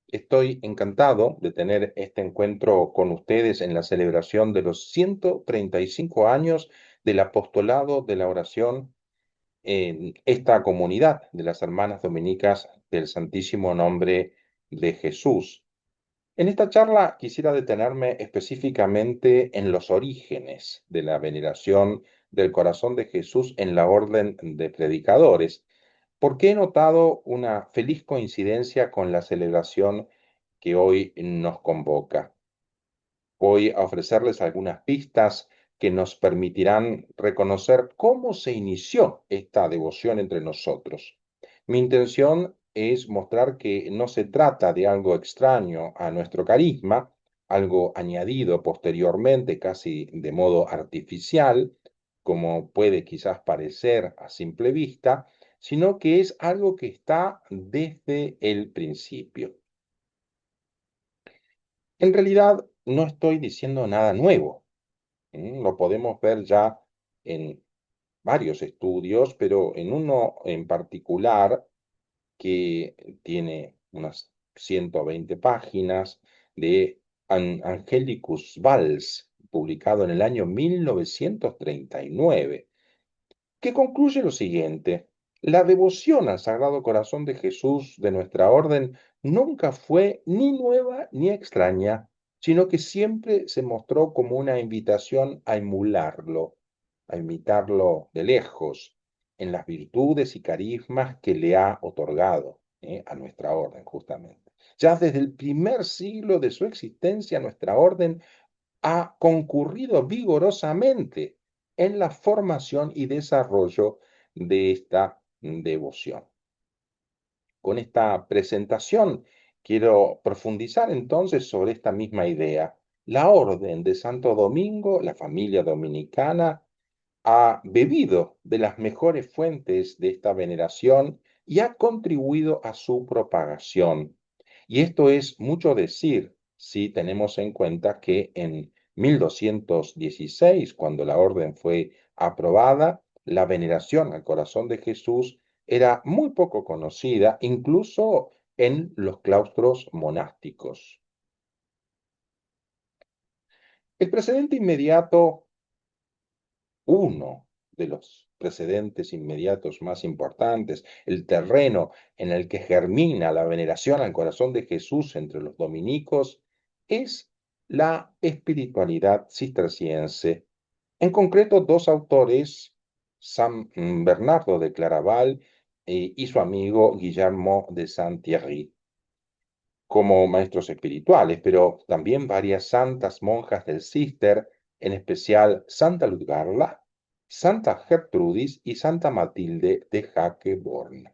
Estoy encantado de tener este encuentro con ustedes en la celebración de los 135 años del apostolado de la oración en esta comunidad de las Hermanas Dominicas del Santísimo Nombre de Jesús. En esta charla quisiera detenerme específicamente en los orígenes de la veneración del corazón de Jesús en la orden de predicadores, porque he notado una feliz coincidencia con la celebración que hoy nos convoca. Voy a ofrecerles algunas pistas que nos permitirán reconocer cómo se inició esta devoción entre nosotros. Mi intención es mostrar que no se trata de algo extraño a nuestro carisma, algo añadido posteriormente casi de modo artificial, como puede quizás parecer a simple vista, sino que es algo que está desde el principio. En realidad, no estoy diciendo nada nuevo. Lo podemos ver ya en varios estudios, pero en uno en particular que tiene unas 120 páginas de Angelicus Valls, publicado en el año 1939, que concluye lo siguiente: la devoción al Sagrado Corazón de Jesús de nuestra orden nunca fue ni nueva ni extraña, sino que siempre se mostró como una invitación a emularlo, a imitarlo de lejos, en las virtudes y carismas que le ha otorgado, a nuestra orden, justamente. Ya desde el primer siglo de su existencia, nuestra orden ha concurrido vigorosamente en la formación y desarrollo de esta devoción. Con esta presentación quiero profundizar entonces sobre esta misma idea. La Orden de Santo Domingo, la familia dominicana, ha bebido de las mejores fuentes de esta veneración y ha contribuido a su propagación. Y esto es mucho decir si tenemos en cuenta que en 1216, cuando la orden fue aprobada, la veneración al corazón de Jesús era muy poco conocida, incluso en los claustros monásticos. El precedente inmediato, uno de los precedentes inmediatos más importantes, el terreno en el que germina la veneración al corazón de Jesús entre los dominicos, es la espiritualidad cisterciense. En concreto, dos autores, San Bernardo de Claraval y su amigo Guillermo de Saint-Thierry, como maestros espirituales, pero también varias santas monjas del Cister, en especial Santa Ludgarla, Santa Gertrudis y Santa Matilde de Hackeborn.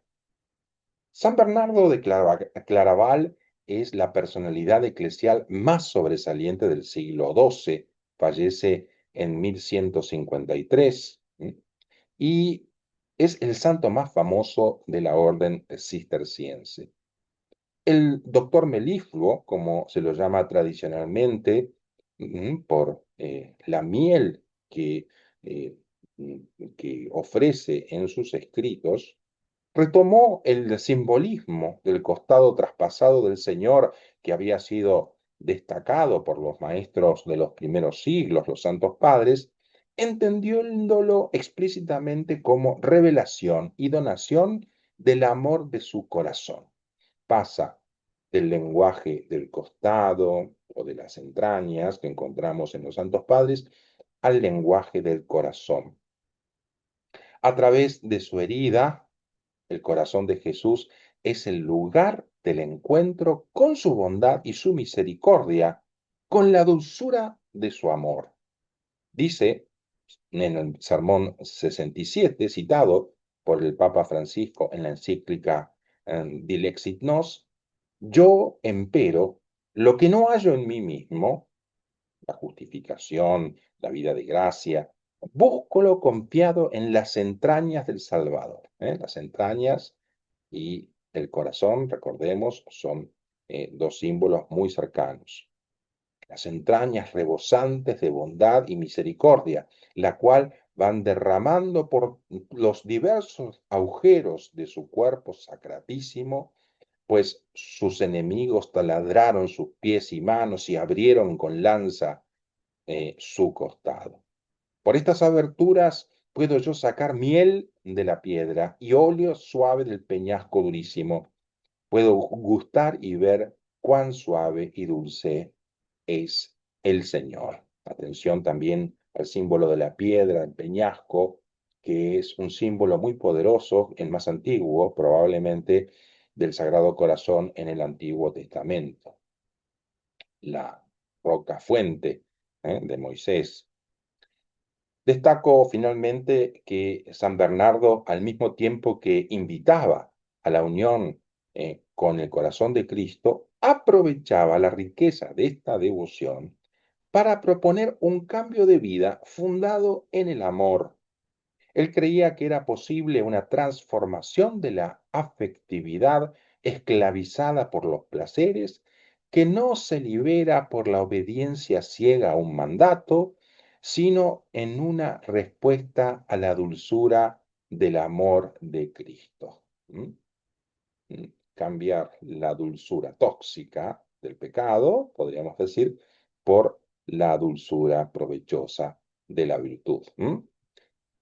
San Bernardo de Claraval es la personalidad eclesial más sobresaliente del siglo XII, fallece en 1153, y es el santo más famoso de la orden cisterciense. El doctor melifluo, como se lo llama tradicionalmente, por la miel eh, que ofrece en sus escritos, retomó el simbolismo del costado traspasado del Señor que había sido destacado por los maestros de los primeros siglos, los santos padres, entendiéndolo explícitamente como revelación y donación del amor de su corazón. Pasa del lenguaje del costado o de las entrañas que encontramos en los santos padres al lenguaje del corazón. A través de su herida, el corazón de Jesús es el lugar del encuentro con su bondad y su misericordia, con la dulzura de su amor. Dice en el Sermón 67, citado por el Papa Francisco en la encíclica Dilexit Nos: yo, empero, lo que no hallo en mí mismo, la justificación, la vida de gracia, búscolo confiado en las entrañas del Salvador. Las entrañas y el corazón, recordemos, son dos símbolos muy cercanos. Las entrañas rebosantes de bondad y misericordia, la cual van derramando por los diversos agujeros de su cuerpo sacratísimo, pues sus enemigos taladraron sus pies y manos y abrieron con lanza su costado. Por estas aberturas puedo yo sacar miel de la piedra y óleo suave del peñasco durísimo. Puedo gustar y ver cuán suave y dulce es el Señor. Atención también al símbolo de la piedra, el peñasco, que es un símbolo muy poderoso, el más antiguo, probablemente, del Sagrado Corazón en el Antiguo Testamento. La roca fuente de Moisés. Destaco finalmente que San Bernardo, al mismo tiempo que invitaba a la unión con el corazón de Cristo, aprovechaba la riqueza de esta devoción para proponer un cambio de vida fundado en el amor. Él creía que era posible una transformación de la afectividad esclavizada por los placeres, que no se libera por la obediencia ciega a un mandato, sino en una respuesta a la dulzura del amor de Cristo. ¿Mm? Cambiar la dulzura tóxica del pecado, podríamos decir, por la dulzura provechosa de la virtud.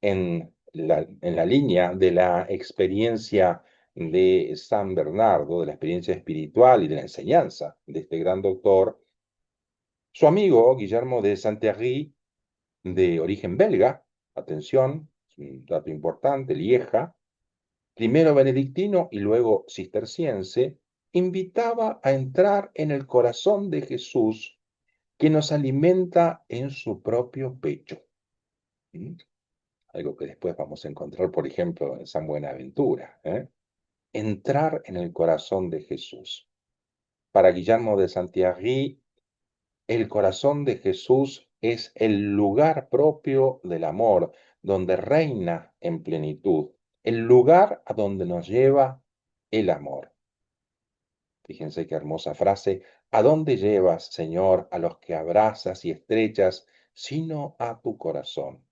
En la línea de la experiencia de San Bernardo, de la experiencia espiritual y de la enseñanza de este gran doctor, su amigo Guillermo de Santerri, de origen belga, atención, es un dato importante, Lieja, primero benedictino y luego cisterciense, invitaba a entrar en el corazón de Jesús que nos alimenta en su propio pecho. ¿Mm? Algo que después vamos a encontrar, por ejemplo, en San Buenaventura. Entrar en el corazón de Jesús. Para Guillermo de Santiagí, el corazón de Jesús es el lugar propio del amor, donde reina en plenitud, el lugar a donde nos lleva el amor. Fíjense qué hermosa frase. ¿A dónde llevas, Señor, a los que abrazas y estrechas, sino a tu corazón?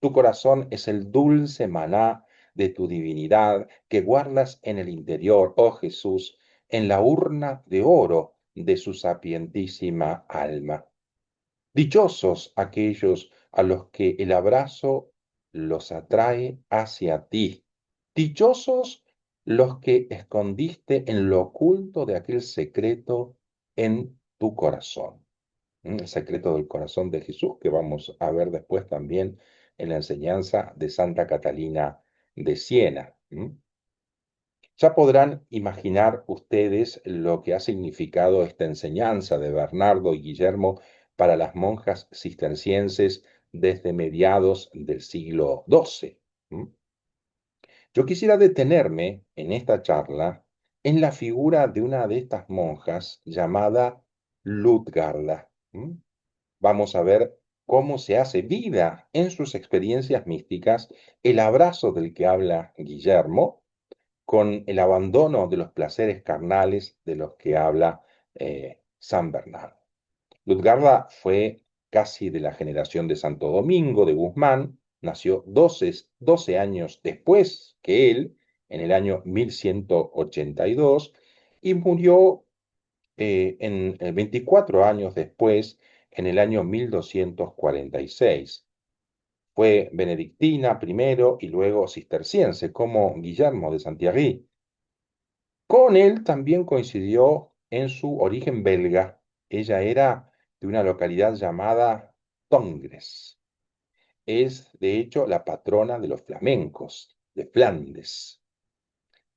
Tu corazón es el dulce maná de tu divinidad que guardas en el interior, oh Jesús, en la urna de oro de su sapientísima alma. Dichosos aquellos a los que el abrazo los atrae hacia ti. Dichosos los que escondiste en lo oculto de aquel secreto en tu corazón. El secreto del corazón de Jesús que vamos a ver después también en la enseñanza de Santa Catalina de Siena. Ya podrán imaginar ustedes lo que ha significado esta enseñanza de Bernardo y Guillermo para las monjas cistercienses desde mediados del siglo XII. Yo quisiera detenerme en esta charla en la figura de una de estas monjas llamada Lutgarda. Vamos a ver cómo se hace vida en sus experiencias místicas el abrazo del que habla Guillermo con el abandono de los placeres carnales de los que habla San Bernardo. Lutgarda fue casi de la generación de Santo Domingo de Guzmán, nació 12 años después que él, en el año 1182, y murió 24 años después, en el año 1246. Fue benedictina primero y luego cisterciense, como Guillermo de Santiagí. Con él también coincidió en su origen belga. Ella era de una localidad llamada Tongres. Es, de hecho, la patrona de los flamencos, de Flandes.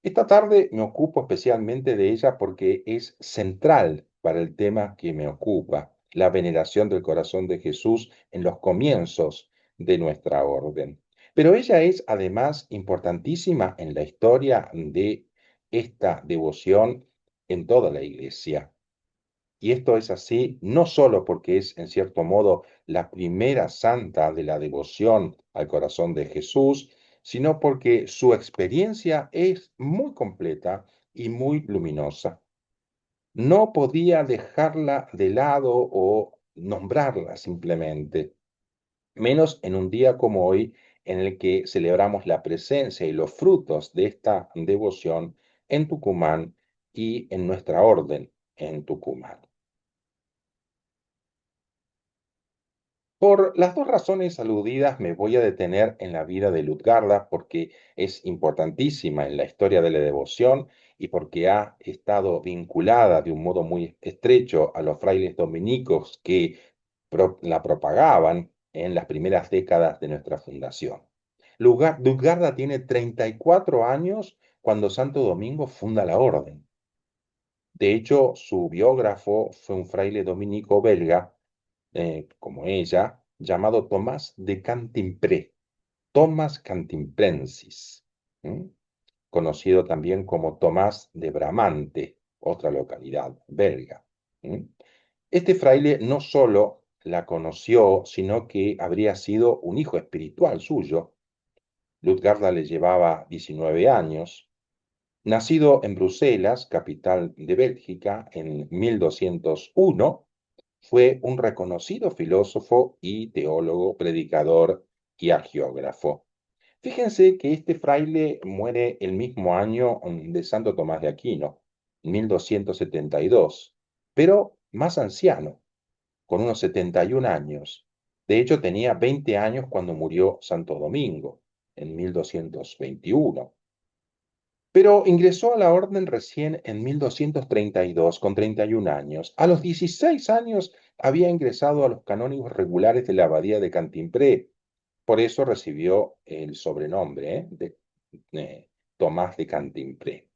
Esta tarde me ocupo especialmente de ella porque es central para el tema que me ocupa, la veneración del corazón de Jesús en los comienzos de nuestra orden. Pero ella es además importantísima en la historia de esta devoción en toda la iglesia. Y esto es así no solo porque es, en cierto modo, la primera santa de la devoción al corazón de Jesús, sino porque su experiencia es muy completa y muy luminosa. No podía dejarla de lado o nombrarla simplemente, menos en un día como hoy en el que celebramos la presencia y los frutos de esta devoción en Tucumán y en nuestra orden en Tucumán. Por las dos razones aludidas me voy a detener en la vida de Lutgarda porque es importantísima en la historia de la devoción y porque ha estado vinculada de un modo muy estrecho a los frailes dominicos que la propagaban en las primeras décadas de nuestra fundación. Lutgarda tiene 34 años cuando Santo Domingo funda la orden. De hecho, su biógrafo fue un fraile dominico belga como ella, llamado Tomás de Cantimpré, Thomas Cantimprensis, ¿m? Conocido también como Tomás de Bramante, otra localidad belga. ¿M? Este fraile no solo la conoció, sino que habría sido un hijo espiritual suyo. Lutgarda le llevaba 19 años. Nacido en Bruselas, capital de Bélgica, en 1201, fue un reconocido filósofo y teólogo, predicador y agiógrafo. Fíjense que este fraile muere el mismo año de Santo Tomás de Aquino, 1272, pero más anciano, con unos 71 años. De hecho, tenía 20 años cuando murió Santo Domingo, en 1221. Pero ingresó a la orden recién en 1232, con 31 años. A los 16 años había ingresado a los canónigos regulares de la abadía de Cantimpré. Por eso recibió el sobrenombre de Tomás de Cantimpré.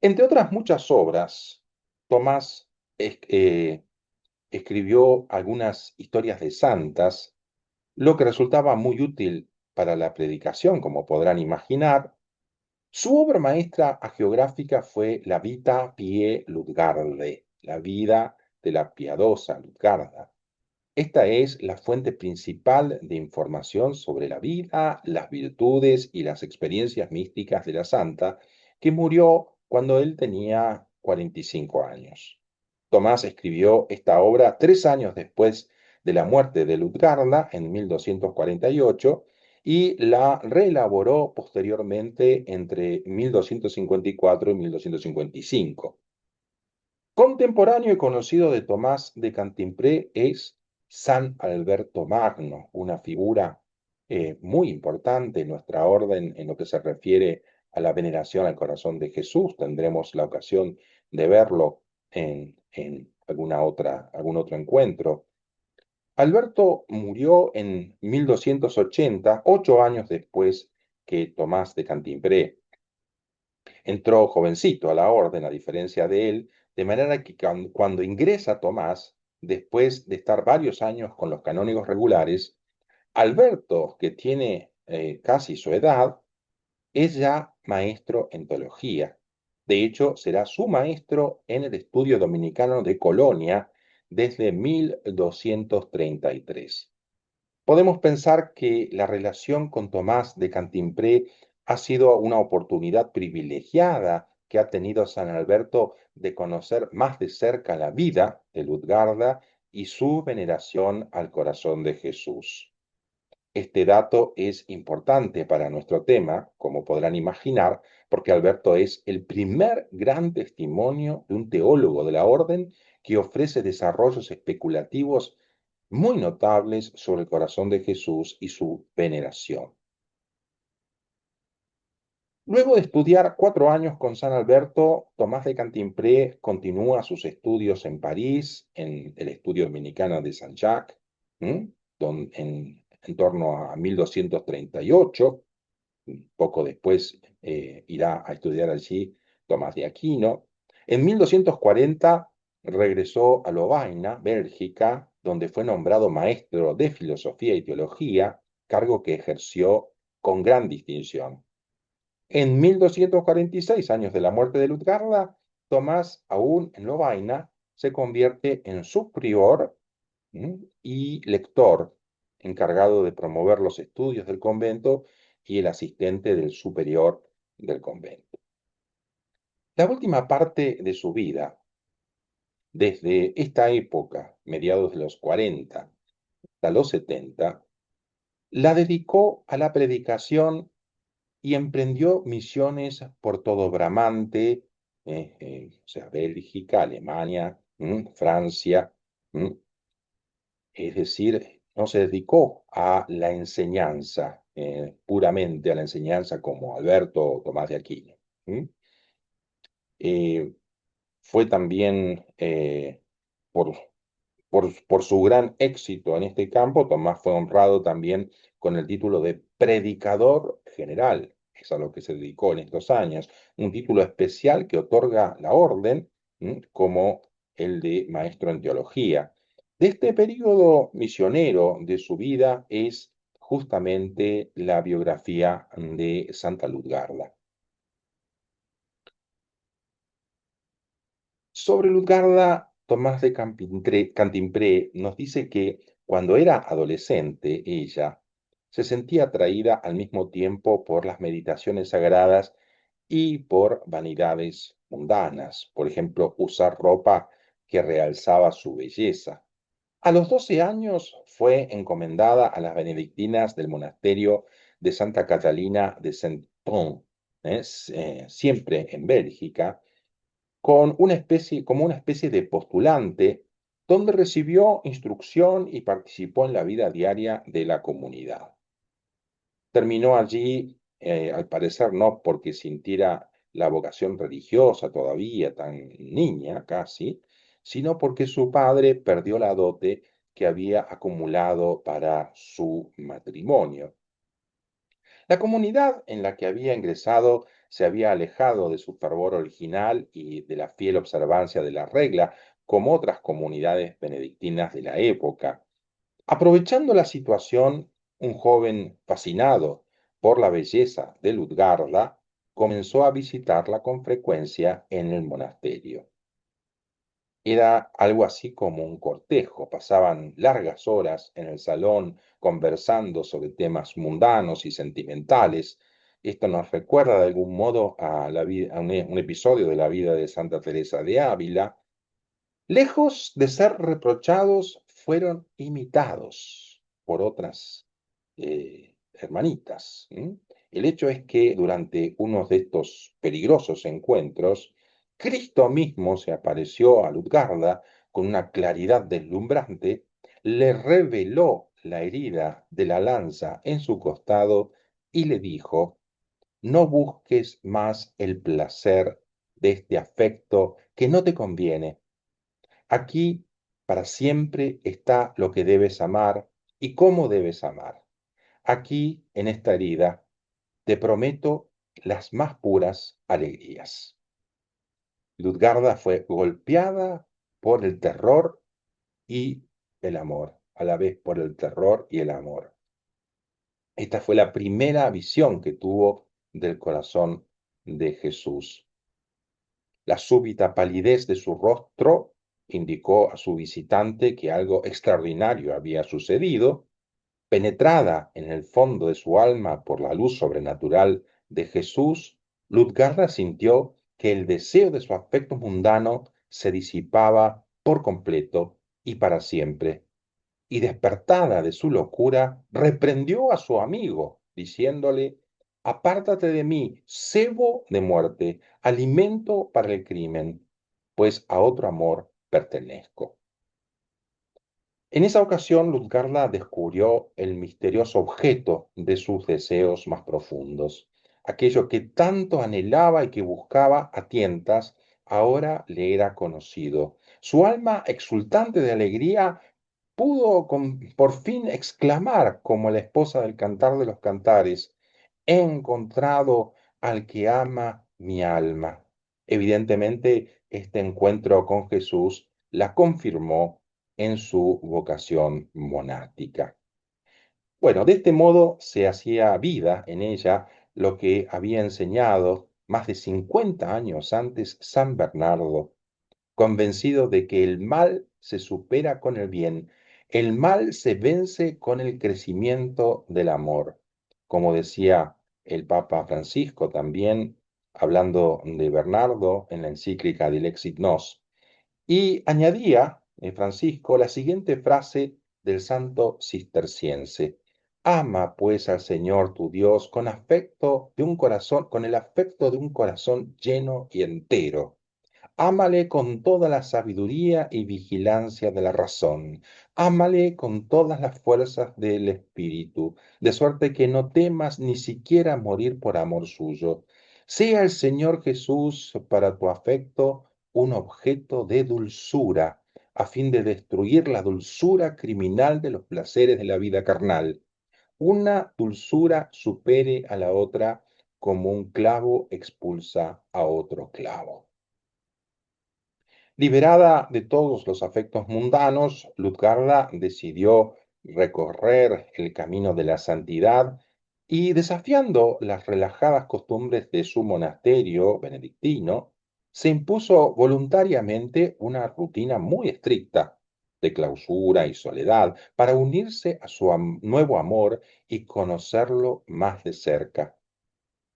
Entre otras muchas obras, Tomás escribió algunas historias de santas, lo que resultaba muy útil para la predicación, como podrán imaginar. Su obra maestra hagiográfica fue la Vita Pie Lutgarde, la vida de la piadosa Lutgarda. Esta es la fuente principal de información sobre la vida, las virtudes y las experiencias místicas de la santa, que murió cuando él tenía 45 años. Tomás escribió esta obra 3 años después de la muerte de Lutgarda, en 1248, y la reelaboró posteriormente entre 1254 y 1255. Contemporáneo y conocido de Tomás de Cantimpré es San Alberto Magno, una figura muy importante en nuestra orden en lo que se refiere a la veneración al corazón de Jesús. Tendremos la ocasión de verlo en algún otro encuentro. Alberto murió en 1280, 8 años después que Tomás de Cantimpré. Entró jovencito a la orden, a diferencia de él, de manera que cuando ingresa Tomás, después de estar varios años con los canónigos regulares, Alberto, que tiene casi su edad, es ya maestro en teología. De hecho, será su maestro en el estudio dominicano de Colonia desde 1233. Podemos pensar que la relación con Tomás de Cantimpré ha sido una oportunidad privilegiada que ha tenido San Alberto de conocer más de cerca la vida de Lutgarda y su veneración al corazón de Jesús. Este dato es importante para nuestro tema, como podrán imaginar, porque Alberto es el primer gran testimonio de un teólogo de la orden que ofrece desarrollos especulativos muy notables sobre el corazón de Jesús y su veneración. Luego de estudiar 4 años con San Alberto, Tomás de Cantimpré continúa sus estudios en París, en el estudio dominicano de Saint-Jacques, en torno a 1238. Poco después irá a estudiar allí Tomás de Aquino. En 1240 regresó a Lovaina, Bélgica, donde fue nombrado maestro de filosofía y teología, cargo que ejerció con gran distinción. En 1246, años de la muerte de Lutgarda, Tomás, aún en Lovaina, se convierte en subprior y lector, encargado de promover los estudios del convento y el asistente del superior del convento. La última parte de su vida, desde esta época, mediados de los 40 hasta los 70, la dedicó a la predicación y emprendió misiones por todo Bramante, o sea, Bélgica, Alemania, Francia, es decir, no se dedicó a la enseñanza, puramente a la enseñanza como Alberto o Tomás de Aquino. Eh, Fue también por, por su gran éxito en este campo, Tomás fue honrado también con el título de predicador general. Es a lo que se dedicó en estos años, un título especial que otorga la orden, como el de maestro en teología. De este periodo misionero de su vida es justamente la biografía de Santa Lutgarda. Sobre Lutgarda, Tomás de Cantimpré nos dice que cuando era adolescente, ella se sentía atraída al mismo tiempo por las meditaciones sagradas y por vanidades mundanas, por ejemplo, usar ropa que realzaba su belleza. A los 12 años fue encomendada a las benedictinas del monasterio de Santa Catalina de Saint-Pons, siempre en Bélgica, como una especie de postulante, donde recibió instrucción y participó en la vida diaria de la comunidad. Terminó allí, al parecer no porque sintiera la vocación religiosa todavía, tan niña casi, sino porque su padre perdió la dote que había acumulado para su matrimonio. La comunidad en la que había ingresado se había alejado de su fervor original y de la fiel observancia de la regla, como otras comunidades benedictinas de la época. Aprovechando la situación, un joven fascinado por la belleza de Lutgarda comenzó a visitarla con frecuencia en el monasterio. Era algo así como un cortejo. Pasaban largas horas en el salón conversando sobre temas mundanos y sentimentales. Esto nos recuerda de algún modo a un episodio de la vida de Santa Teresa de Ávila. Lejos de ser reprochados, fueron imitados por otras hermanitas. El hecho es que durante uno de estos peligrosos encuentros, Cristo mismo se apareció a Lutgarda con una claridad deslumbrante, le reveló la herida de la lanza en su costado y le dijo: no busques más el placer de este afecto que no te conviene. Aquí para siempre está lo que debes amar y cómo debes amar. Aquí, en esta herida, te prometo las más puras alegrías. Lutgarda fue golpeada por el terror y el amor, a la vez por el terror y el amor. Esta fue la primera visión que tuvo del corazón de Jesús. La súbita palidez de su rostro indicó a su visitante que algo extraordinario había sucedido. Penetrada en el fondo de su alma por la luz sobrenatural de Jesús, Lutgarda sintió que el deseo de su afecto mundano se disipaba por completo y para siempre, y despertada de su locura, reprendió a su amigo, diciéndole: apártate de mí, cebo de muerte, alimento para el crimen, pues a otro amor pertenezco. En esa ocasión, Lutgarda descubrió el misterioso objeto de sus deseos más profundos. Aquello que tanto anhelaba y que buscaba a tientas, ahora le era conocido. Su alma, exultante de alegría, pudo por fin exclamar, como la esposa del Cantar de los Cantares: he encontrado al que ama mi alma. Evidentemente, este encuentro con Jesús la confirmó en su vocación monástica. Bueno, de este modo se hacía vida en ella lo que había enseñado más de 50 años antes San Bernardo, convencido de que el mal se supera con el bien, el mal se vence con el crecimiento del amor. Como decía el Papa Francisco también, hablando de Bernardo en la encíclica Dilexit Nos, y añadía Francisco la siguiente frase del santo cisterciense: Ama pues al Señor tu Dios con afecto de un corazón, con el afecto de un corazón lleno y entero. Ámale con toda la sabiduría y vigilancia de la razón. Ámale con todas las fuerzas del espíritu, de suerte que no temas ni siquiera morir por amor suyo. Sea el Señor Jesús para tu afecto un objeto de dulzura, a fin de destruir la dulzura criminal de los placeres de la vida carnal. Una dulzura supere a la otra como un clavo expulsa a otro clavo. Liberada de todos los afectos mundanos, Lutgarda decidió recorrer el camino de la santidad y, desafiando las relajadas costumbres de su monasterio benedictino, se impuso voluntariamente una rutina muy estricta de clausura y soledad para unirse a su nuevo amor y conocerlo más de cerca.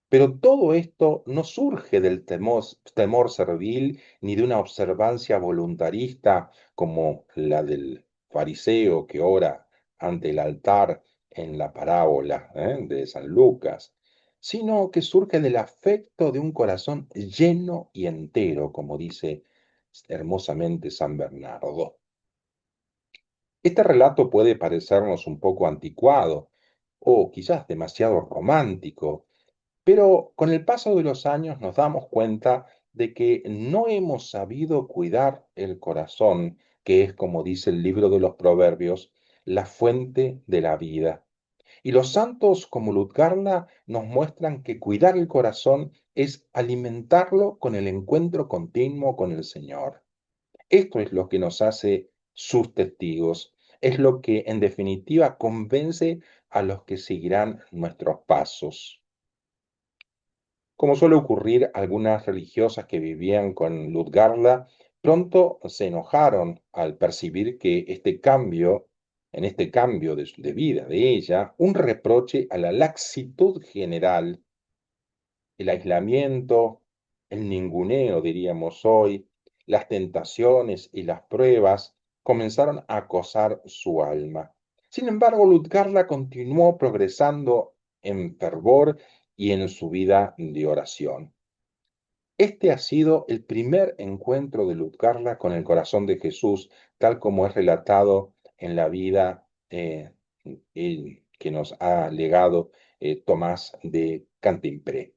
Pero todo esto no surge del temor servil ni de una observancia voluntarista como la del fariseo que ora ante el altar en la parábola, de San Lucas, sino que surge del afecto de un corazón lleno y entero, como dice hermosamente San Bernardo. Este relato puede parecernos un poco anticuado o quizás demasiado romántico, pero con el paso de los años nos damos cuenta de que no hemos sabido cuidar el corazón, que es, como dice el libro de los Proverbios, la fuente de la vida. Y los santos como Lutgarda nos muestran que cuidar el corazón es alimentarlo con el encuentro continuo con el Señor. Esto es lo que nos hace sus testigos, es lo que en definitiva convence a los que seguirán nuestros pasos. Como suele ocurrir, algunas religiosas que vivían con Lutgarda pronto se enojaron al percibir que en este cambio de vida de ella, un reproche a la laxitud general, el aislamiento, el ninguneo, diríamos hoy, las tentaciones y las pruebas comenzaron a acosar su alma. Sin embargo, Lutgarda continuó progresando en fervor y en su vida de oración. Este ha sido el primer encuentro de Lutgarda con el corazón de Jesús, tal como es relatado en la vida que nos ha legado Tomás de Cantimpré.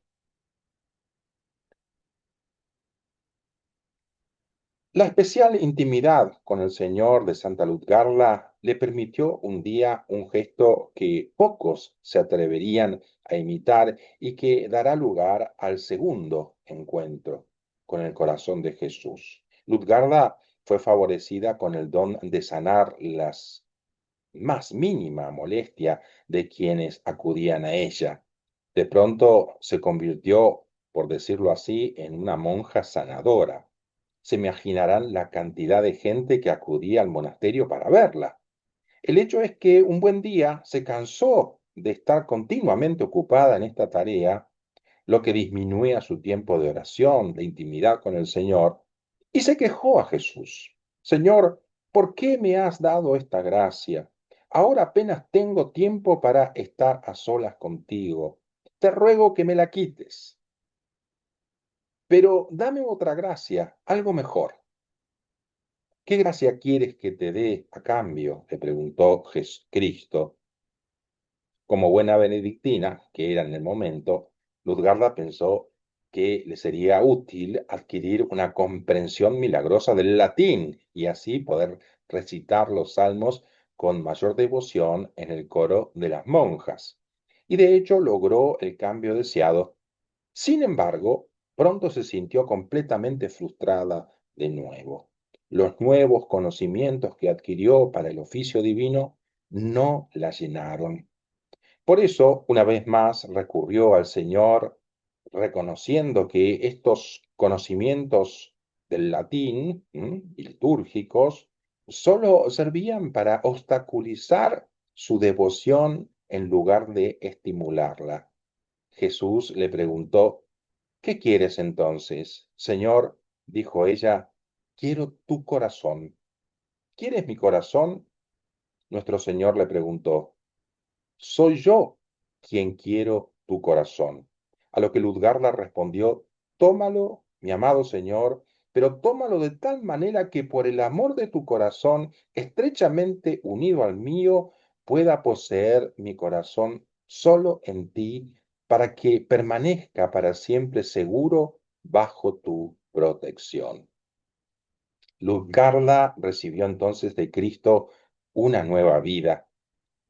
La especial intimidad con el Señor de Santa Lutgarda le permitió un día un gesto que pocos se atreverían a imitar y que dará lugar al segundo encuentro con el corazón de Jesús. Lutgarda fue favorecida con el don de sanar las más mínima molestia de quienes acudían a ella. De pronto se convirtió, por decirlo así, en una monja sanadora. Se imaginarán la cantidad de gente que acudía al monasterio para verla. El hecho es que un buen día se cansó de estar continuamente ocupada en esta tarea, lo que disminuía su tiempo de oración, de intimidad con el Señor, y se quejó a Jesús. Señor, ¿por qué me has dado esta gracia? Ahora apenas tengo tiempo para estar a solas contigo. Te ruego que me la quites. Pero dame otra gracia, algo mejor. ¿Qué gracia quieres que te dé a cambio? Le preguntó Cristo. Como buena benedictina, que era en el momento, Lutgarda pensó que le sería útil adquirir una comprensión milagrosa del latín y así poder recitar los salmos con mayor devoción en el coro de las monjas. Y de hecho logró el cambio deseado. Sin embargo, pronto se sintió completamente frustrada de nuevo. Los nuevos conocimientos que adquirió para el oficio divino no la llenaron. Por eso, una vez más, recurrió al Señor, reconociendo que estos conocimientos del latín y litúrgicos solo servían para obstaculizar su devoción en lugar de estimularla. Jesús le preguntó, ¿qué quieres entonces? Señor, dijo ella, quiero tu corazón. ¿Quieres mi corazón? Nuestro Señor le preguntó, soy yo quien quiero tu corazón. A lo que Ludgarda respondió, tómalo, mi amado Señor, pero tómalo de tal manera que por el amor de tu corazón, estrechamente unido al mío, pueda poseer mi corazón solo en ti, para que permanezca para siempre seguro bajo tu protección. Ludgarda recibió entonces de Cristo una nueva vida.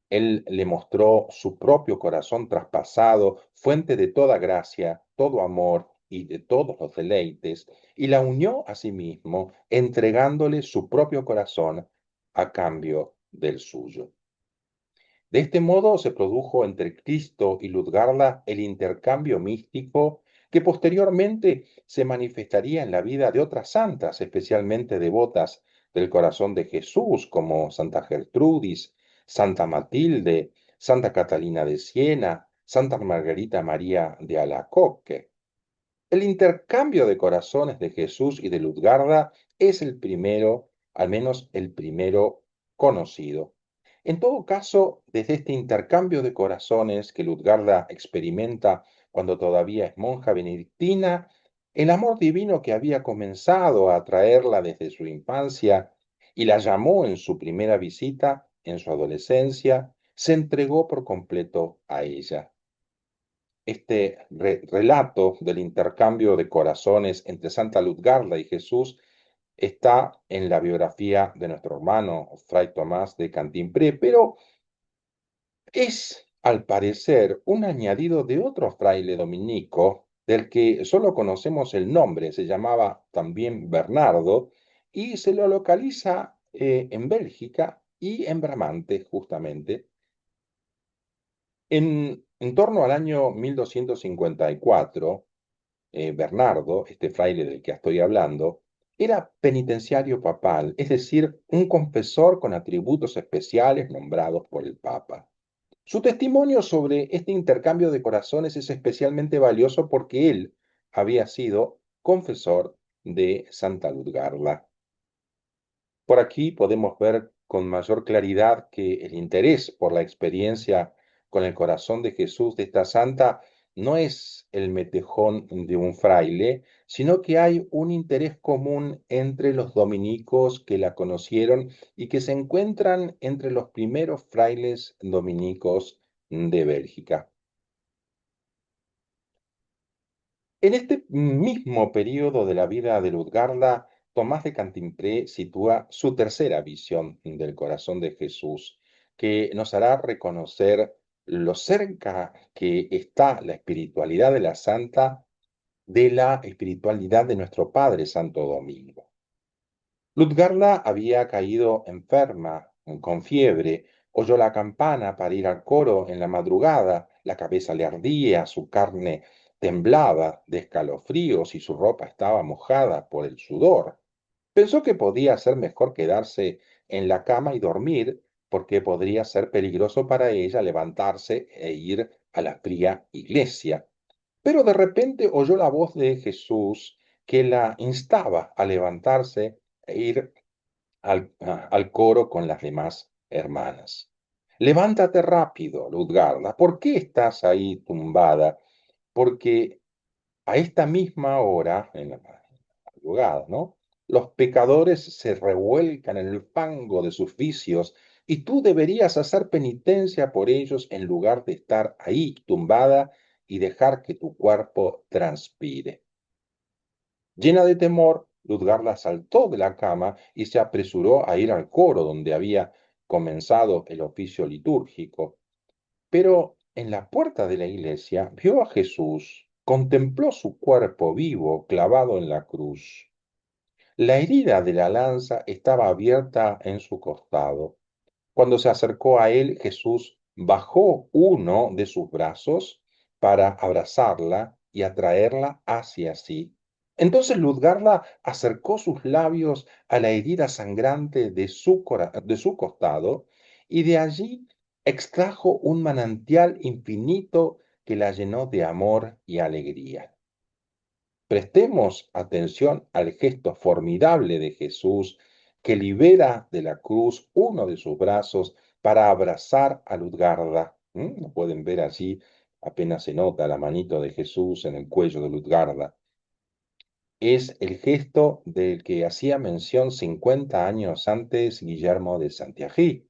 Él le mostró su propio corazón traspasado, fuente de toda gracia, todo amor y de todos los deleites, y la unió a sí mismo, entregándole su propio corazón a cambio del suyo. De este modo se produjo entre Cristo y Ludgarda el intercambio místico que posteriormente se manifestaría en la vida de otras santas, especialmente devotas del corazón de Jesús, como Santa Gertrudis, Santa Matilde, Santa Catalina de Siena, Santa Margarita María de Alacoque. El intercambio de corazones de Jesús y de Ludgarda es el primero, al menos el primero conocido. En todo caso, desde este intercambio de corazones que Ludgarda experimenta cuando todavía es monja benedictina, el amor divino que había comenzado a atraerla desde su infancia y la llamó en su primera visita, en su adolescencia, se entregó por completo a ella. Este relato del intercambio de corazones entre Santa Lutgarda y Jesús está en la biografía de nuestro hermano Fray Tomás de Cantimpré, pero es, al parecer, un añadido de otro fraile dominico, del que solo conocemos el nombre, se llamaba también Bernardo, y se lo localiza en Bélgica y en Bramante, justamente. En torno al año 1254, Bernardo, este fraile del que estoy hablando, era penitenciario papal, es decir, un confesor con atributos especiales nombrados por el Papa. Su testimonio sobre este intercambio de corazones es especialmente valioso porque él había sido confesor de Santa Ludgarda. Por aquí podemos ver con mayor claridad que el interés por la experiencia con el corazón de Jesús de esta santa no es el metejón de un fraile, sino que hay un interés común entre los dominicos que la conocieron y que se encuentran entre los primeros frailes dominicos de Bélgica. En este mismo periodo de la vida de Ludgarda, Tomás de Cantimpré sitúa su tercera visión del corazón de Jesús, que nos hará reconocer lo cerca que está la espiritualidad de la santa de la espiritualidad de nuestro Padre Santo Domingo. Ludgarda había caído enferma, con fiebre, oyó la campana para ir al coro en la madrugada, la cabeza le ardía, su carne temblaba de escalofríos y su ropa estaba mojada por el sudor. Pensó que podía ser mejor quedarse en la cama y dormir, porque podría ser peligroso para ella levantarse e ir a la fría iglesia. Pero de repente oyó la voz de Jesús que la instaba a levantarse e ir al coro con las demás hermanas. Levántate rápido, Ludgarda. ¿Por qué estás ahí tumbada? Porque a esta misma hora, en la madrugada, ¿no? Los pecadores se revuelcan en el fango de sus vicios y tú deberías hacer penitencia por ellos en lugar de estar ahí tumbada y dejar que tu cuerpo transpire. Llena de temor, Ludgarda saltó de la cama y se apresuró a ir al coro donde había comenzado el oficio litúrgico. Pero en la puerta de la iglesia vio a Jesús, contempló su cuerpo vivo clavado en la cruz. La herida de la lanza estaba abierta en su costado. Cuando se acercó a él, Jesús bajó uno de sus brazos para abrazarla y atraerla hacia sí. Entonces Ludgarda acercó sus labios a la herida sangrante de su costado y de allí extrajo un manantial infinito que la llenó de amor y alegría. Prestemos atención al gesto formidable de Jesús que libera de la cruz uno de sus brazos para abrazar a Ludgarda. Lo pueden ver allí, apenas se nota la manito de Jesús en el cuello de Lutgarda. Es el gesto del que hacía mención 50 años antes Guillermo de Santiagí.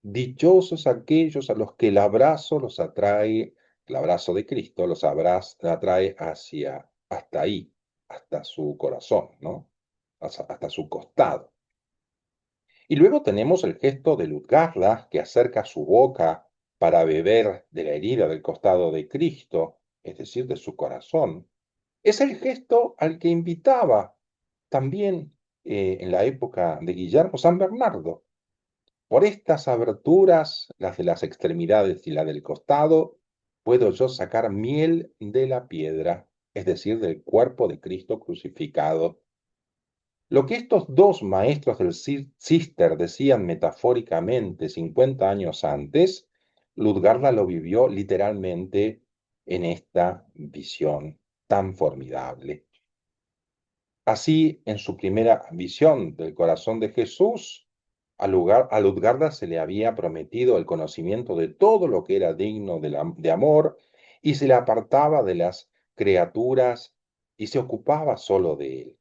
Dichosos aquellos a los que el abrazo los atrae, el abrazo de Cristo los atrae hasta ahí, hasta su corazón, ¿no? Hasta su costado. Y luego tenemos el gesto de Lutgarda, que acerca su boca para beber de la herida del costado de Cristo, es decir, de su corazón. Es el gesto al que invitaba también en la época de Guillermo San Bernardo. Por estas aberturas, las de las extremidades y la del costado, puedo yo sacar miel de la piedra, es decir, del cuerpo de Cristo crucificado. Lo que estos dos maestros del Cister decían metafóricamente 50 años antes, Lutgarda lo vivió literalmente en esta visión tan formidable. Así, en su primera visión del corazón de Jesús, a Lutgarda se le había prometido el conocimiento de todo lo que era digno de amor y se le apartaba de las criaturas y se ocupaba solo de él.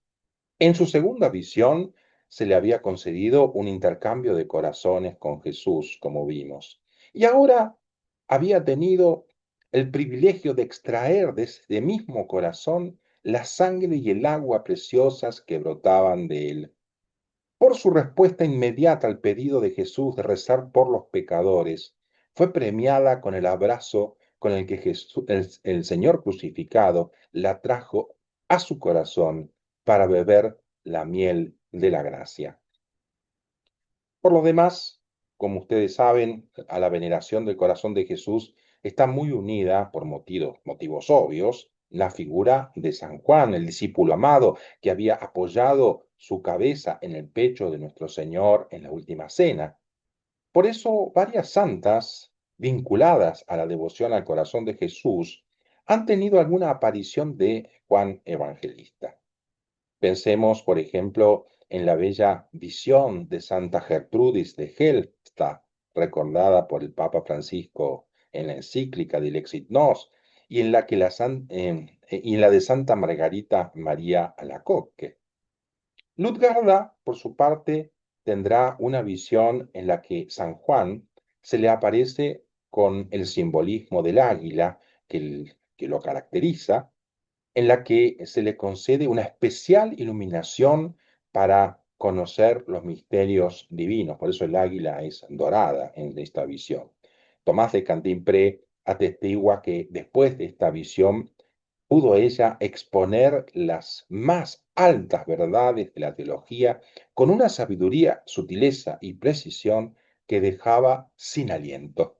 En su segunda visión se le había concedido un intercambio de corazones con Jesús, como vimos, y ahora había tenido el privilegio de extraer de ese mismo corazón la sangre y el agua preciosas que brotaban de él. Por su respuesta inmediata al pedido de Jesús de rezar por los pecadores, fue premiada con el abrazo con el que el Señor crucificado la trajo a su corazón para beber la miel de la gracia. Por lo demás, como ustedes saben, a la veneración del corazón de Jesús está muy unida, por motivos obvios, la figura de San Juan, el discípulo amado, que había apoyado su cabeza en el pecho de nuestro Señor en la última cena. Por eso, varias santas vinculadas a la devoción al corazón de Jesús han tenido alguna aparición de Juan Evangelista. Pensemos, por ejemplo, en la bella visión de Santa Gertrudis de Helsta, recordada por el Papa Francisco en la encíclica Dilexit Nos, y en la de Santa Margarita María Alacoque. Lutgarda, por su parte, tendrá una visión en la que San Juan se le aparece con el simbolismo del águila que lo caracteriza, en la que se le concede una especial iluminación para conocer los misterios divinos. Por eso el águila es dorada en esta visión. Tomás de Cantimpré atestigua que después de esta visión pudo ella exponer las más altas verdades de la teología con una sabiduría, sutileza y precisión que dejaba sin aliento.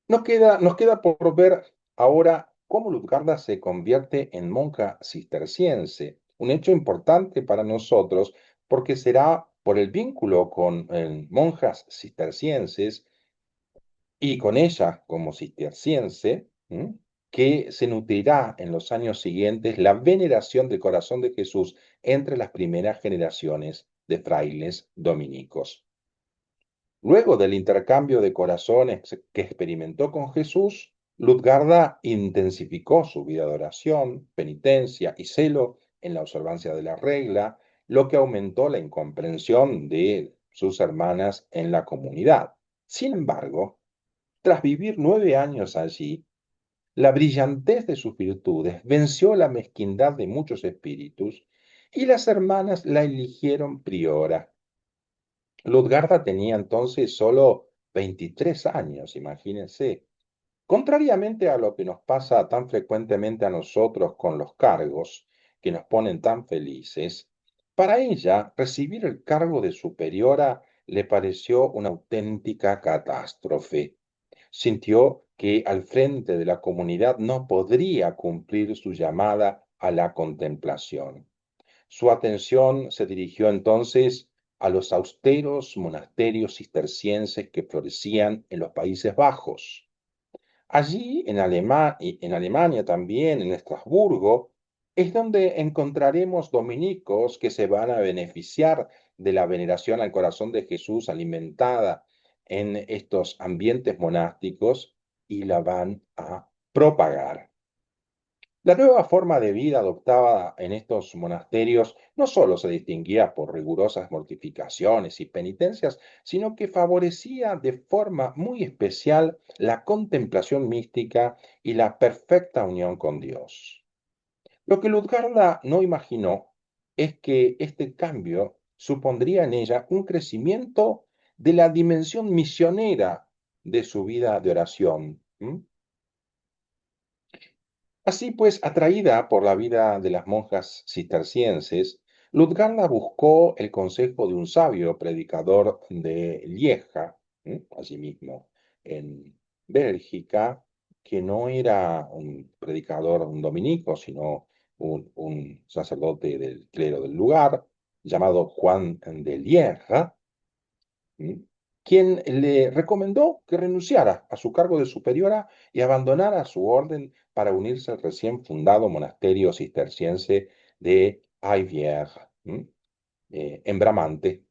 Nos queda por ver ahora cómo Lutgarda se convierte en monja cisterciense, un hecho importante para nosotros porque será por el vínculo con monjas cistercienses y con ella como cisterciense, que se nutrirá en los años siguientes la veneración del corazón de Jesús entre las primeras generaciones de frailes dominicos. Luego del intercambio de corazones que experimentó con Jesús, Lutgarda intensificó su vida de oración, penitencia y celo en la observancia de la regla, lo que aumentó la incomprensión de sus hermanas en la comunidad. Sin embargo, tras vivir 9 años allí, la brillantez de sus virtudes venció la mezquindad de muchos espíritus y las hermanas la eligieron priora. Lutgarda tenía entonces solo 23 años, imagínense. Contrariamente a lo que nos pasa tan frecuentemente a nosotros con los cargos que nos ponen tan felices, para ella recibir el cargo de superiora le pareció una auténtica catástrofe. Sintió que al frente de la comunidad no podría cumplir su llamada a la contemplación. Su atención se dirigió entonces a los austeros monasterios cistercienses que florecían en los Países Bajos. Allí, en Alemania también, en Estrasburgo, es donde encontraremos dominicos que se van a beneficiar de la veneración al corazón de Jesús alimentada en estos ambientes monásticos y la van a propagar. La nueva forma de vida adoptada en estos monasterios no solo se distinguía por rigurosas mortificaciones y penitencias, sino que favorecía de forma muy especial la contemplación mística y la perfecta unión con Dios. Lo que Lutgarda no imaginó es que este cambio supondría en ella un crecimiento de la dimensión misionera de su vida de oración. Así pues, atraída por la vida de las monjas cistercienses, Lutgarda buscó el consejo de un sabio predicador de Lieja, asimismo en Bélgica, que no era un predicador un dominico, sino un sacerdote del clero del lugar, llamado Juan de Lieja, ¿m? Quien le recomendó que renunciara a su cargo de superiora y abandonara su orden para unirse al recién fundado monasterio cisterciense de Aivière, en Bramante.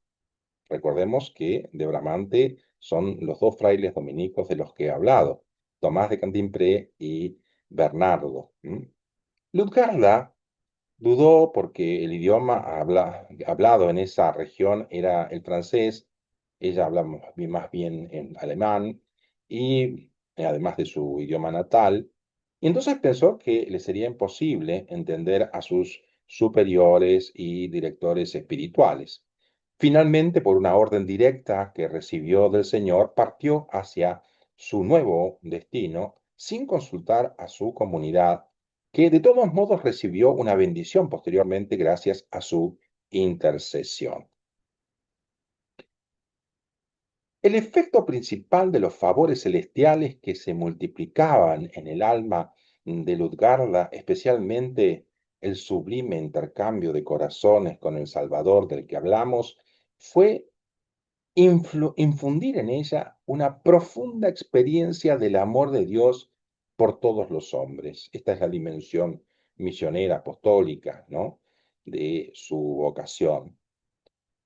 Recordemos que de Bramante son los dos frailes dominicos de los que he hablado, Tomás de Cantimpré y Bernardo. Lutgarda dudó porque el idioma hablado en esa región era el francés, ella habla más bien en alemán y además de su idioma natal, y entonces pensó que le sería imposible entender a sus superiores y directores espirituales. Finalmente, por una orden directa que recibió del Señor, partió hacia su nuevo destino sin consultar a su comunidad, que de todos modos recibió una bendición posteriormente gracias a su intercesión. El efecto principal de los favores celestiales que se multiplicaban en el alma de Lutgarda, especialmente el sublime intercambio de corazones con el Salvador del que hablamos, fue infundir en ella una profunda experiencia del amor de Dios por todos los hombres. Esta es la dimensión misionera apostólica, ¿no?, de su vocación.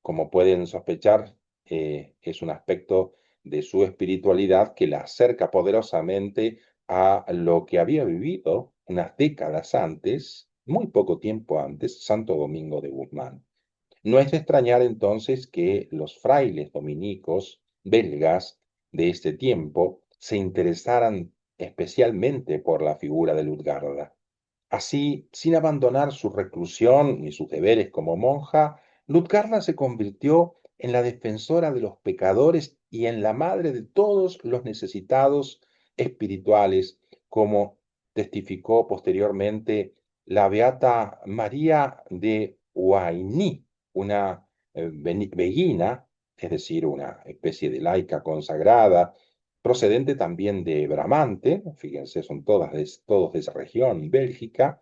Como pueden sospechar, es un aspecto de su espiritualidad que la acerca poderosamente a lo que había vivido unas décadas antes, muy poco tiempo antes, Santo Domingo de Guzmán. No es de extrañar entonces que los frailes dominicos belgas de este tiempo se interesaran especialmente por la figura de Lutgarda. Así, sin abandonar su reclusión ni sus deberes como monja, Lutgarda se convirtió en la defensora de los pecadores y en la madre de todos los necesitados espirituales, como testificó posteriormente la beata María de Huayní, una beguina, es decir, una especie de laica consagrada, procedente también de Bramante, fíjense, son todos de esa región, Bélgica.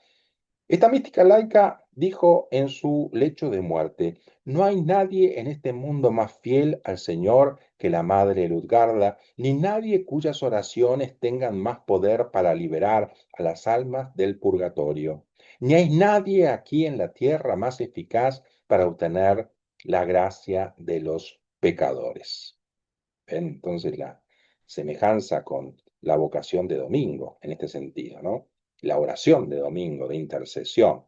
Esta mística laica dijo en su lecho de muerte: no hay nadie en este mundo más fiel al Señor que la Madre Lutgarda, ni nadie cuyas oraciones tengan más poder para liberar a las almas del purgatorio, ni hay nadie aquí en la tierra más eficaz para obtener la gracia de los pecadores. ¿Ven? Entonces la semejanza con la vocación de domingo en este sentido, ¿no? La oración de domingo, de intercesión.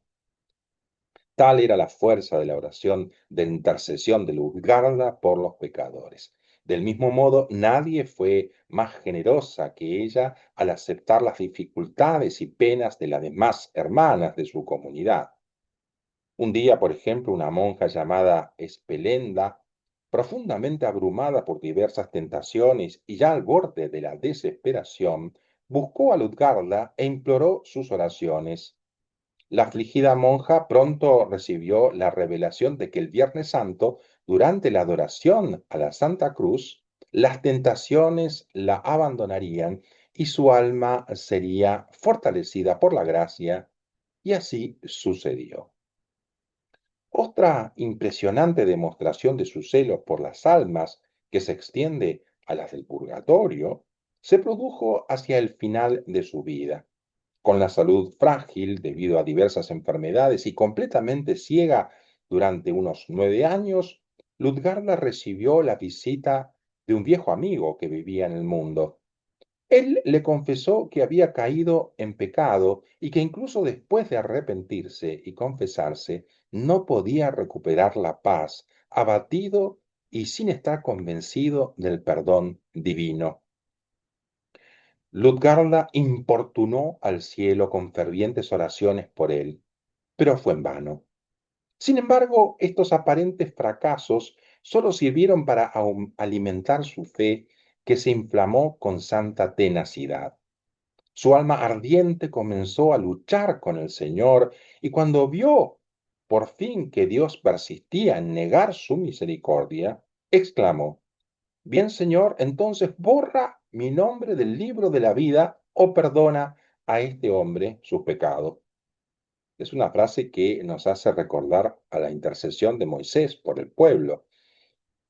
Tal era la fuerza de la oración de intercesión de Lutgarda por los pecadores. Del mismo modo, nadie fue más generosa que ella al aceptar las dificultades y penas de las demás hermanas de su comunidad. Un día, por ejemplo, una monja llamada Espelenda, profundamente abrumada por diversas tentaciones y ya al borde de la desesperación, buscó a Lutgarda e imploró sus oraciones. La afligida monja pronto recibió la revelación de que el Viernes Santo, durante la adoración a la Santa Cruz, las tentaciones la abandonarían y su alma sería fortalecida por la gracia, y así sucedió. Otra impresionante demostración de su celo por las almas, que se extiende a las del purgatorio, se produjo hacia el final de su vida. Con la salud frágil debido a diversas enfermedades y completamente ciega durante unos 9 años, Lutgarda recibió la visita de un viejo amigo que vivía en el mundo. Él le confesó que había caído en pecado y que incluso después de arrepentirse y confesarse, no podía recuperar la paz, abatido y sin estar convencido del perdón divino. Lutgarda importunó al cielo con fervientes oraciones por él, pero fue en vano. Sin embargo, estos aparentes fracasos solo sirvieron para alimentar su fe, que se inflamó con santa tenacidad. Su alma ardiente comenzó a luchar con el Señor, y cuando vio por fin que Dios persistía en negar su misericordia, exclamó: Bien, Señor, entonces borra mi nombre del libro de la vida o perdona a este hombre sus pecados. Es una frase que nos hace recordar a la intercesión de Moisés por el pueblo.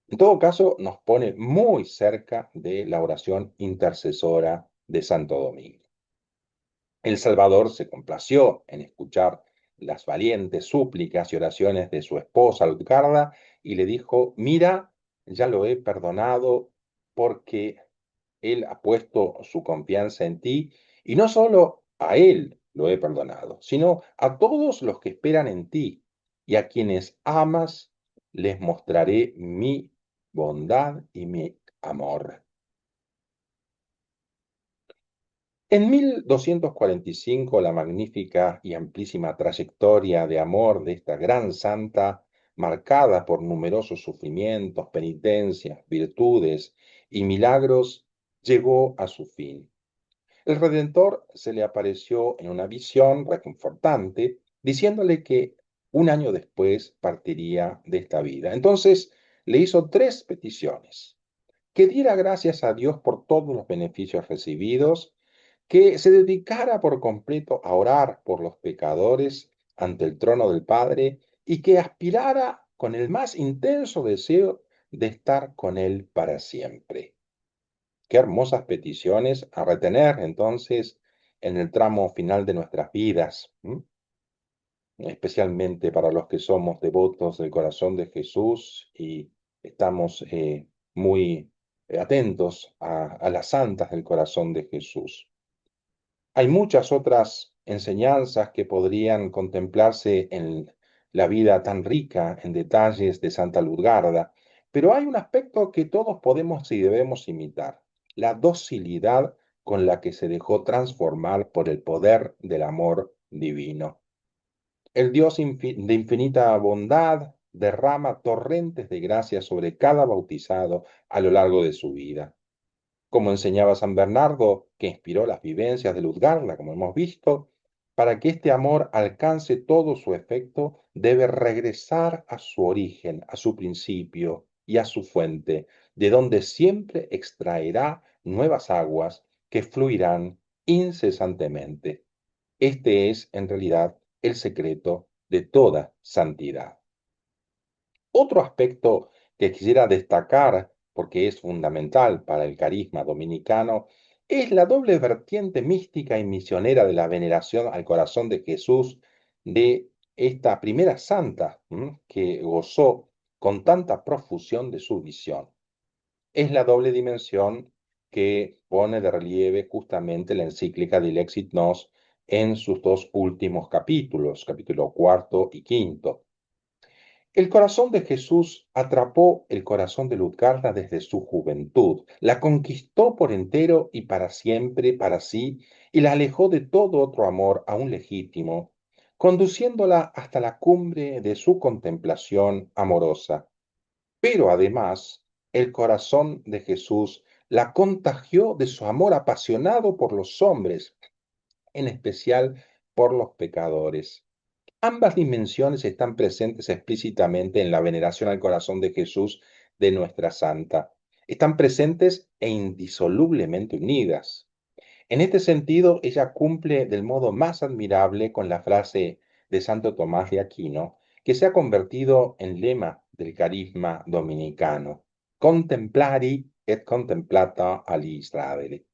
En todo caso, nos pone muy cerca de la oración intercesora de Santo Domingo. El Salvador se complació en escuchar las valientes súplicas y oraciones de su esposa Lutgarda y le dijo: Mira, ya lo he perdonado porque él ha puesto su confianza en ti, y no solo a él lo he perdonado, sino a todos los que esperan en ti, y a quienes amas les mostraré mi bondad y mi amor. En 1245, la magnífica y amplísima trayectoria de amor de esta gran santa, marcada por numerosos sufrimientos, penitencias, virtudes y milagros, llegó a su fin. El Redentor se le apareció en una visión reconfortante, diciéndole que un año después partiría de esta vida. Entonces le hizo tres peticiones: que diera gracias a Dios por todos los beneficios recibidos, que se dedicara por completo a orar por los pecadores ante el trono del Padre y que aspirara con el más intenso deseo de estar con Él para siempre. Qué hermosas peticiones a retener entonces en el tramo final de nuestras vidas, especialmente para los que somos devotos del corazón de Jesús y estamos muy atentos a las santas del corazón de Jesús. Hay muchas otras enseñanzas que podrían contemplarse en la vida tan rica en detalles de Santa Lutgarda, pero hay un aspecto que todos podemos y debemos imitar: la docilidad con la que se dejó transformar por el poder del amor divino. El Dios de infinita bondad derrama torrentes de gracia sobre cada bautizado a lo largo de su vida. Como enseñaba San Bernardo, que inspiró las vivencias de Lutgarda, como hemos visto, para que este amor alcance todo su efecto, debe regresar a su origen, a su principio y a su fuente, de donde siempre extraerá nuevas aguas que fluirán incesantemente. Este es, en realidad, el secreto de toda santidad. Otro aspecto que quisiera destacar, porque es fundamental para el carisma dominicano, es la doble vertiente mística y misionera de la veneración al corazón de Jesús de esta primera santa, que gozó con tanta profusión de su visión. Es la doble dimensión que pone de relieve justamente la encíclica Dilexit Nos en sus dos últimos capítulos, capítulo cuarto y quinto. El corazón de Jesús atrapó el corazón de Lutgarda desde su juventud, la conquistó por entero y para siempre para sí, y la alejó de todo otro amor aún legítimo, conduciéndola hasta la cumbre de su contemplación amorosa. Pero además, el corazón de Jesús la contagió de su amor apasionado por los hombres, en especial por los pecadores. Ambas dimensiones están presentes explícitamente en la veneración al corazón de Jesús de nuestra santa. Están presentes e indisolublemente unidas. En este sentido, ella cumple del modo más admirable con la frase de Santo Tomás de Aquino, que se ha convertido en lema del carisma dominicano: Contemplari et contemplata ali Israele.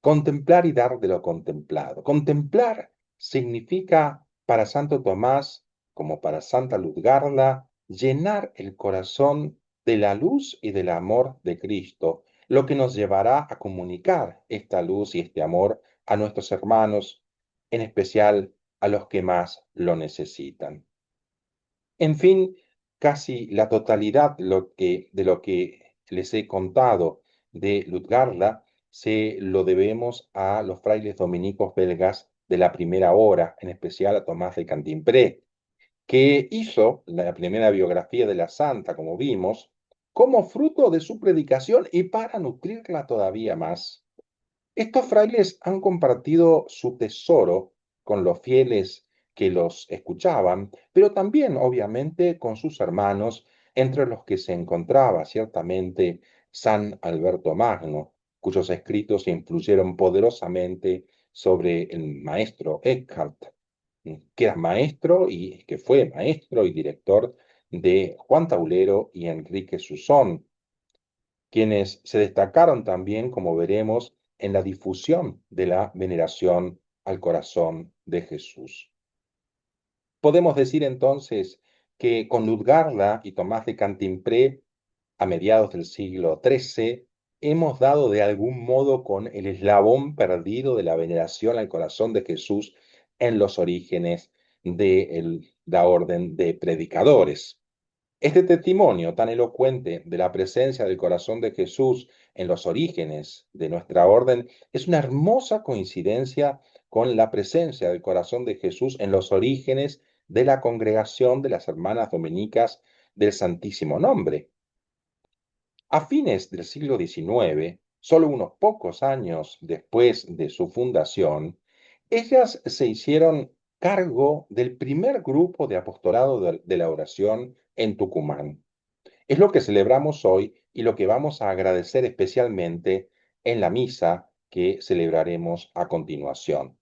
Contemplar y dar de lo contemplado. Contemplar significa para Santo Tomás, como para Santa Lutgarda, llenar el corazón de la luz y del amor de Cristo, lo que nos llevará a comunicar esta luz y este amor a nuestros hermanos, en especial a los que más lo necesitan. En fin, casi la totalidad de lo que les he contado de Lutgarda se lo debemos a los frailes dominicos belgas de la primera hora, en especial a Tomás de Cantimpré, que hizo la primera biografía de la santa, como vimos, como fruto de su predicación y para nutrirla todavía más. Estos frailes han compartido su tesoro con los fieles que los escuchaban, pero también, obviamente, con sus hermanos, entre los que se encontraba ciertamente San Alberto Magno, cuyos escritos influyeron poderosamente sobre el maestro Eckhart, que era maestro y que fue maestro y director de Juan Taulero y Enrique Susón, quienes se destacaron también, como veremos, en la difusión de la veneración al corazón de Jesús. Podemos decir entonces que con Lutgarda y Tomás de Cantimpré, a mediados del siglo XIII, hemos dado de algún modo con el eslabón perdido de la veneración al corazón de Jesús en los orígenes de la orden de predicadores. Este testimonio tan elocuente de la presencia del corazón de Jesús en los orígenes de nuestra orden es una hermosa coincidencia con la presencia del corazón de Jesús en los orígenes de la congregación de las hermanas dominicas del Santísimo Nombre. A fines del siglo XIX, solo unos pocos años después de su fundación, ellas se hicieron cargo del primer grupo de apostolado de la oración en Tucumán. Es lo que celebramos hoy y lo que vamos a agradecer especialmente en la misa que celebraremos a continuación,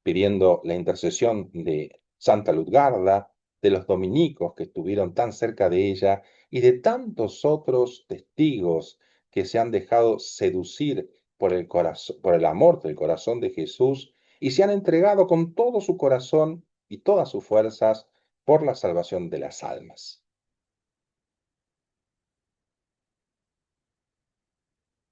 pidiendo la intercesión de Santa Lutgarda, de los dominicos que estuvieron tan cerca de ella y de tantos otros testigos que se han dejado seducir por el corazón, por el amor del corazón de Jesús y se han entregado con todo su corazón y todas sus fuerzas por la salvación de las almas.